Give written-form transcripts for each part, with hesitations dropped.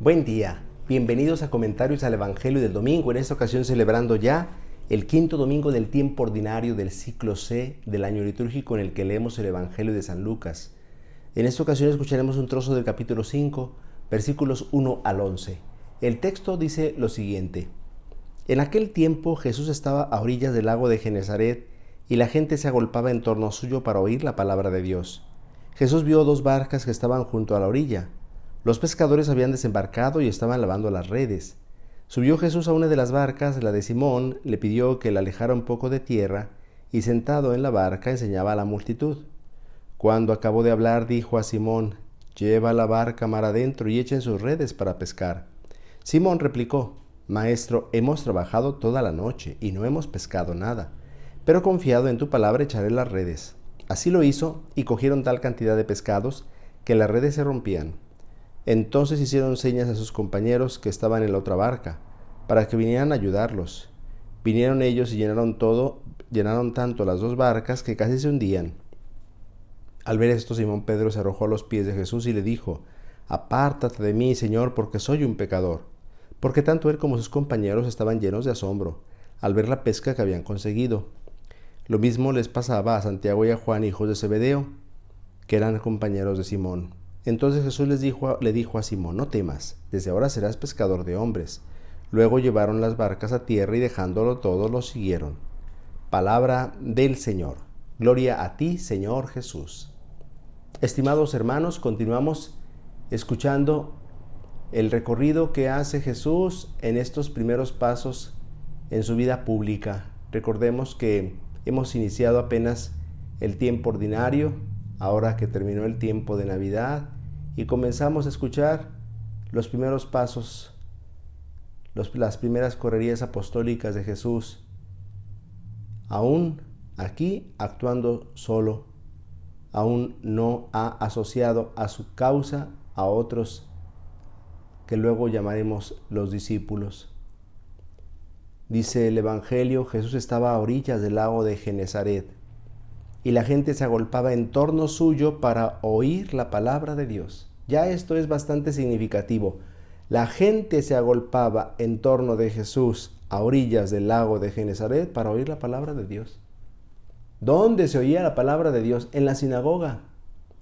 Buen día, bienvenidos a Comentarios al Evangelio del Domingo, en esta ocasión celebrando ya el quinto domingo del tiempo ordinario del ciclo C del año litúrgico en el que leemos el Evangelio de San Lucas. En esta ocasión escucharemos un trozo del capítulo 5, versículos 1 al 11. El texto dice lo siguiente: En aquel tiempo Jesús estaba a orillas del lago de Genezaret y la gente se agolpaba en torno suyo para oír la palabra de Dios. Jesús vio dos barcas que estaban junto a la orilla. Los pescadores habían desembarcado y estaban lavando las redes. Subió Jesús a una de las barcas, la de Simón, le pidió que la alejara un poco de tierra y sentado en la barca enseñaba a la multitud. Cuando acabó de hablar, dijo a Simón: «Lleva la barca mar adentro y echen sus redes para pescar». Simón replicó: «Maestro, hemos trabajado toda la noche y no hemos pescado nada, pero confiado en tu palabra echaré las redes». Así lo hizo y cogieron tal cantidad de pescados que las redes se rompían. Entonces hicieron señas a sus compañeros que estaban en la otra barca, para que vinieran a ayudarlos. Vinieron ellos y llenaron tanto las dos barcas que casi se hundían. Al ver esto, Simón Pedro se arrojó a los pies de Jesús y le dijo: «Apártate de mí, Señor, porque soy un pecador». Porque tanto él como sus compañeros estaban llenos de asombro al ver la pesca que habían conseguido. Lo mismo les pasaba a Santiago y a Juan, hijos de Zebedeo, que eran compañeros de Simón. Entonces Jesús le dijo a Simón: «No temas, desde ahora serás pescador de hombres». Luego llevaron las barcas a tierra y dejándolo todo, los siguieron. Palabra del Señor. Gloria a ti, Señor Jesús. Estimados hermanos, continuamos escuchando el recorrido que hace Jesús en estos primeros pasos en su vida pública. Recordemos que hemos iniciado apenas el tiempo ordinario, ahora que terminó el tiempo de Navidad, y comenzamos a escuchar los primeros pasos, las primeras correrías apostólicas de Jesús, aún aquí actuando solo, aún no ha asociado a su causa a otros que luego llamaremos los discípulos. Dice el Evangelio: Jesús estaba a orillas del lago de Genezaret y la gente se agolpaba en torno suyo para oír la palabra de Dios. Ya esto es bastante significativo. La gente se agolpaba en torno de Jesús a orillas del lago de Genezaret para oír la palabra de Dios. ¿Dónde se oía la palabra de Dios? En la sinagoga,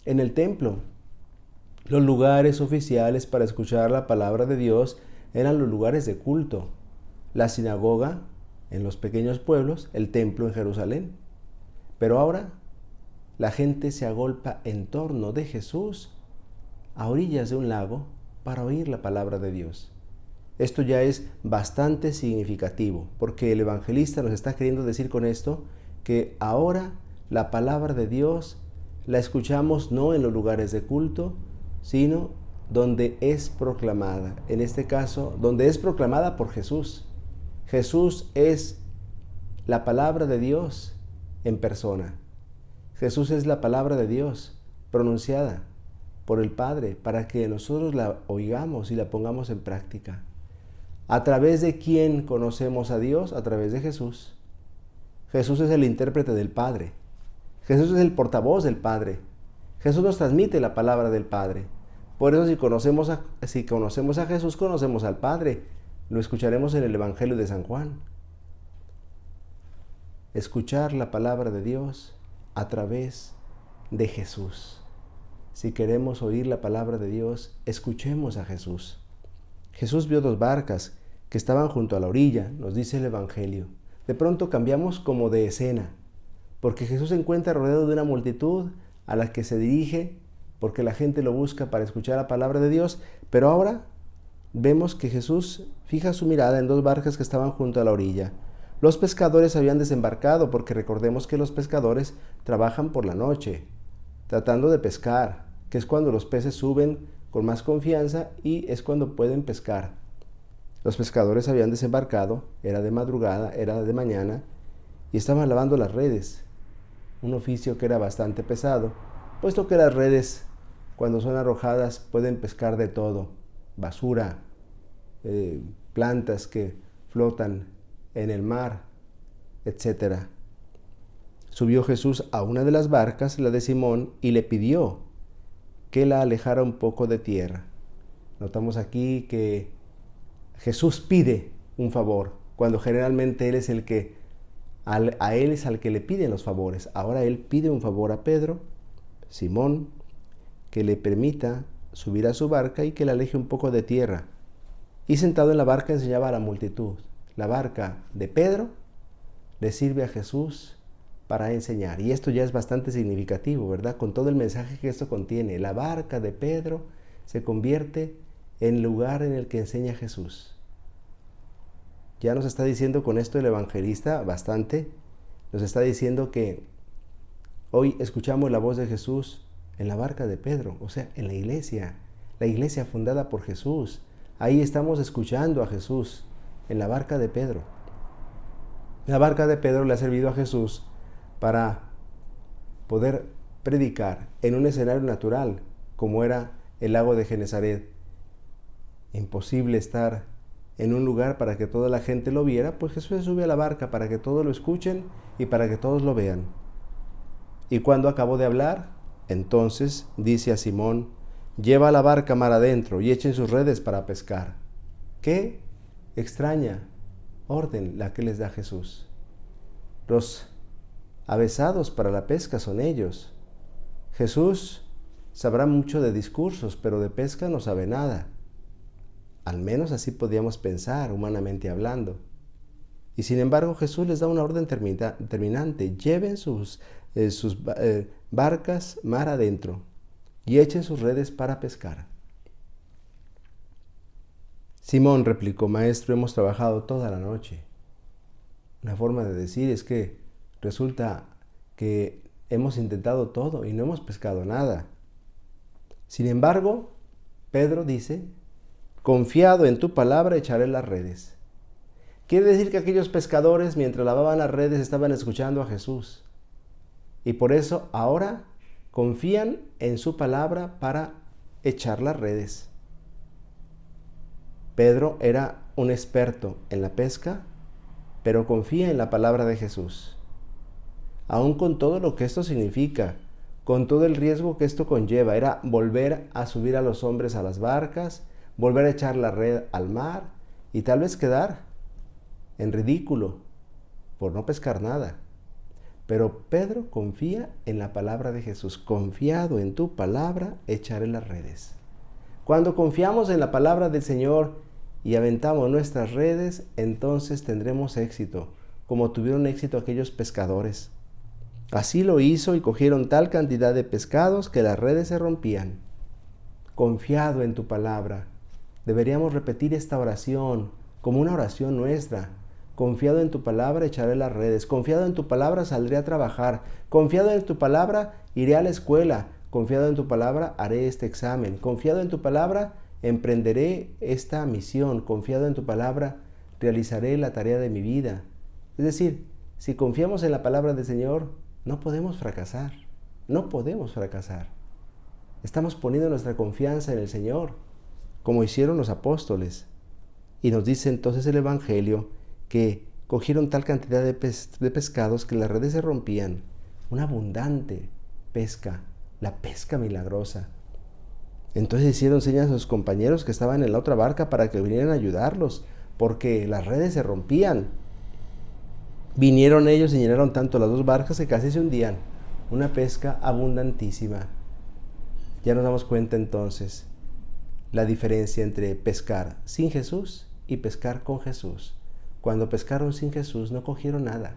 en el templo. Los lugares oficiales para escuchar la palabra de Dios eran los lugares de culto. La sinagoga en los pequeños pueblos, el templo en Jerusalén. Pero ahora la gente se agolpa en torno de Jesús a orillas de un lago para oír la palabra de Dios. Esto ya es bastante significativo, porque el evangelista nos está queriendo decir con esto que ahora la palabra de Dios la escuchamos no en los lugares de culto, sino donde es proclamada. En este caso, donde es proclamada por Jesús. Jesús es la palabra de Dios en persona. Jesús es la palabra de Dios pronunciada por el Padre para que nosotros la oigamos y la pongamos en práctica. ¿A través de quién conocemos a Dios? A través de Jesús. Jesús es el intérprete del Padre. Jesús es el portavoz del Padre. Jesús nos transmite la palabra del Padre. Por eso si conocemos a Jesús, conocemos al Padre. Lo escucharemos en el Evangelio de San Juan. Escuchar la palabra de Dios a través de Jesús. Si queremos oír la palabra de Dios, escuchemos a Jesús. Jesús vio dos barcas que estaban junto a la orilla, nos dice el Evangelio. De pronto cambiamos como de escena, porque Jesús se encuentra rodeado de una multitud a la que se dirige, porque la gente lo busca para escuchar la palabra de Dios, pero ahora vemos que Jesús fija su mirada en dos barcas que estaban junto a la orilla. Los pescadores habían desembarcado, porque recordemos que los pescadores trabajan por la noche, tratando de pescar, que es cuando los peces suben con más confianza y es cuando pueden pescar. Los pescadores habían desembarcado, era de madrugada, era de mañana, y estaban lavando las redes, un oficio que era bastante pesado, puesto que las redes, cuando son arrojadas, pueden pescar de todo: basura, plantas que flotan en el mar, etc. Subió Jesús a una de las barcas, la de Simón, y le pidió que la alejara un poco de tierra. Notamos aquí que Jesús pide un favor, cuando generalmente Él es el que, a Él es al que le piden los favores. Ahora Él pide un favor a Pedro, Simón, que le permita subir a su barca y que le aleje un poco de tierra. Y sentado en la barca enseñaba a la multitud. La barca de Pedro le sirve a Jesús para enseñar. Y esto ya es bastante significativo, ¿verdad? Con todo el mensaje que esto contiene. La barca de Pedro se convierte en el lugar en el que enseña Jesús. Ya nos está diciendo con esto el evangelista bastante. Nos está diciendo que hoy escuchamos la voz de Jesús en la barca de Pedro, o sea, en la iglesia fundada por Jesús. Ahí estamos escuchando a Jesús, en la barca de Pedro. La barca de Pedro le ha servido a Jesús para poder predicar en un escenario natural, como era el lago de Genesaret. Imposible estar en un lugar para que toda la gente lo viera, pues Jesús se sube a la barca para que todos lo escuchen y para que todos lo vean. Y cuando acabó de hablar, entonces dice a Simón: lleva la barca mar adentro y echen sus redes para pescar. Qué extraña orden la que les da Jesús. Los avesados para la pesca son ellos. Jesús sabrá mucho de discursos, pero de pesca no sabe nada. Al menos así podíamos pensar, humanamente hablando. Y sin embargo Jesús les da una orden terminante: lleven sus barcas mar adentro y echen sus redes para pescar. Simón replicó: maestro, hemos trabajado toda la noche. Una forma de decir es que resulta que hemos intentado todo y no hemos pescado nada. Sin embargo, Pedro dice: confiado en tu palabra echaré las redes. Quiere decir que aquellos pescadores, mientras lavaban las redes, estaban escuchando a Jesús. Y por eso ahora confían en su palabra para echar las redes. Pedro era un experto en la pesca, pero confía en la palabra de Jesús. Aún con todo lo que esto significa, con todo el riesgo que esto conlleva, era volver a subir a los hombres a las barcas, volver a echar la red al mar y tal vez quedar en ridículo por no pescar nada. Pero Pedro confía en la palabra de Jesús. Confiado en tu palabra, echaré las redes. Cuando confiamos en la palabra del Señor y aventamos nuestras redes, entonces tendremos éxito, como tuvieron éxito aquellos pescadores. Así lo hizo y cogieron tal cantidad de pescados que las redes se rompían. Confiado en tu palabra. Deberíamos repetir esta oración como una oración nuestra. Confiado en tu palabra echaré las redes. Confiado en tu palabra saldré a trabajar. Confiado en tu palabra iré a la escuela. Confiado en tu palabra haré este examen. Confiado en tu palabra emprenderé esta misión. Confiado en tu palabra realizaré la tarea de mi vida. Es decir, si confiamos en la palabra del Señor, no podemos fracasar. No podemos fracasar. Estamos poniendo nuestra confianza en el Señor, como hicieron los apóstoles. Y nos dice entonces el Evangelio que cogieron tal cantidad de pescados que las redes se rompían. Una abundante pesca, la pesca milagrosa. Entonces hicieron señas a sus compañeros que estaban en la otra barca para que vinieran a ayudarlos, porque las redes se rompían. Vinieron ellos y llenaron tanto las dos barcas que casi se hundían. Una pesca abundantísima. Ya nos damos cuenta entonces la diferencia entre pescar sin Jesús y pescar con Jesús. Cuando pescaron sin Jesús no cogieron nada.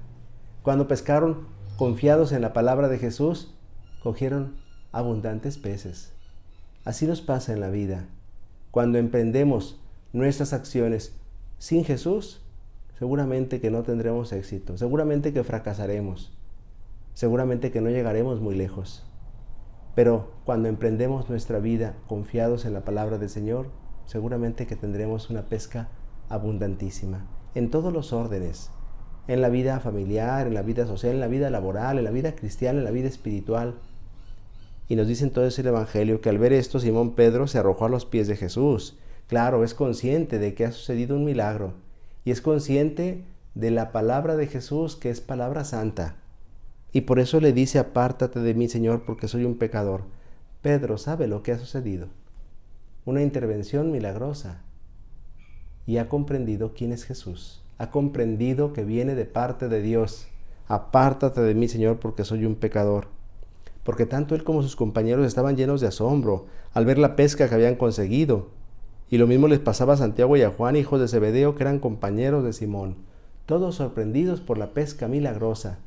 Cuando pescaron confiados en la palabra de Jesús, cogieron abundantes peces. Así nos pasa en la vida. Cuando emprendemos nuestras acciones sin Jesús, seguramente que no tendremos éxito, seguramente que fracasaremos, seguramente que no llegaremos muy lejos. Pero cuando emprendemos nuestra vida confiados en la palabra del Señor, seguramente que tendremos una pesca abundantísima, en todos los órdenes, en la vida familiar, en la vida social, en la vida laboral, en la vida cristiana, en la vida espiritual. Y nos dice entonces el Evangelio que al ver esto, Simón Pedro se arrojó a los pies de Jesús. Claro, es consciente de que ha sucedido un milagro y es consciente de la palabra de Jesús, que es palabra santa. Y por eso le dice: apártate de mí, Señor, porque soy un pecador. Pedro sabe lo que ha sucedido. una intervención milagrosa y ha comprendido quién es Jesús. Ha comprendido que viene de parte de Dios. Apártate de mí, Señor, porque soy un pecador. Porque tanto él como sus compañeros estaban llenos de asombro al ver la pesca que habían conseguido. Y lo mismo les pasaba a Santiago y a Juan, hijos de Zebedeo, que eran compañeros de Simón, todos sorprendidos por la pesca milagrosa.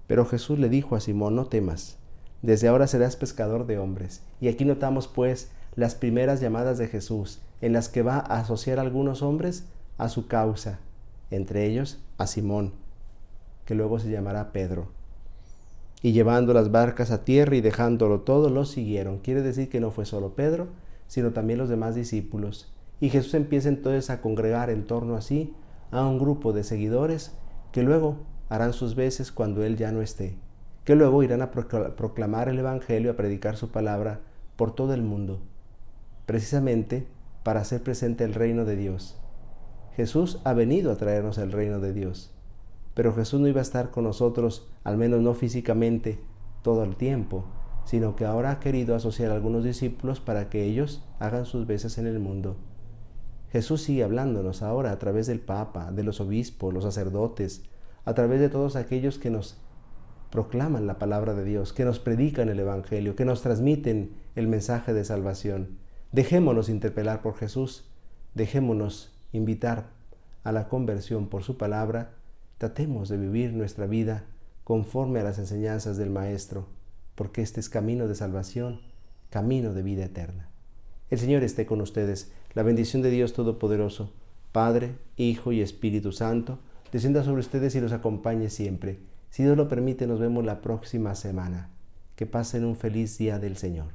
Pero Jesús le dijo a Simón: no temas, desde ahora serás pescador de hombres. Y aquí notamos pues las primeras llamadas de Jesús, en las que va a asociar a algunos hombres a su causa, entre ellos a Simón, que luego se llamará Pedro. Y llevando las barcas a tierra y dejándolo todo, lo siguieron. Quiere decir que no fue solo Pedro, sino también los demás discípulos. Y Jesús empieza entonces a congregar en torno a sí a un grupo de seguidores que luego harán sus veces cuando Él ya no esté, que luego irán a proclamar el Evangelio, a predicar su palabra por todo el mundo, precisamente para hacer presente el reino de Dios. Jesús ha venido a traernos el reino de Dios, pero Jesús no iba a estar con nosotros, al menos no físicamente, todo el tiempo, sino que ahora ha querido asociar a algunos discípulos para que ellos hagan sus veces en el mundo. Jesús sigue hablándonos ahora a través del Papa, de los obispos, los sacerdotes, a través de todos aquellos que nos proclaman la palabra de Dios, que nos predican el Evangelio, que nos transmiten el mensaje de salvación. Dejémonos interpelar por Jesús, dejémonos invitar a la conversión por su palabra, tratemos de vivir nuestra vida conforme a las enseñanzas del Maestro, porque este es camino de salvación, camino de vida eterna. El Señor esté con ustedes. La bendición de Dios Todopoderoso, Padre, Hijo y Espíritu Santo, descienda sobre ustedes y los acompañe siempre. Si Dios lo permite, nos vemos la próxima semana. Que pasen un feliz día del Señor.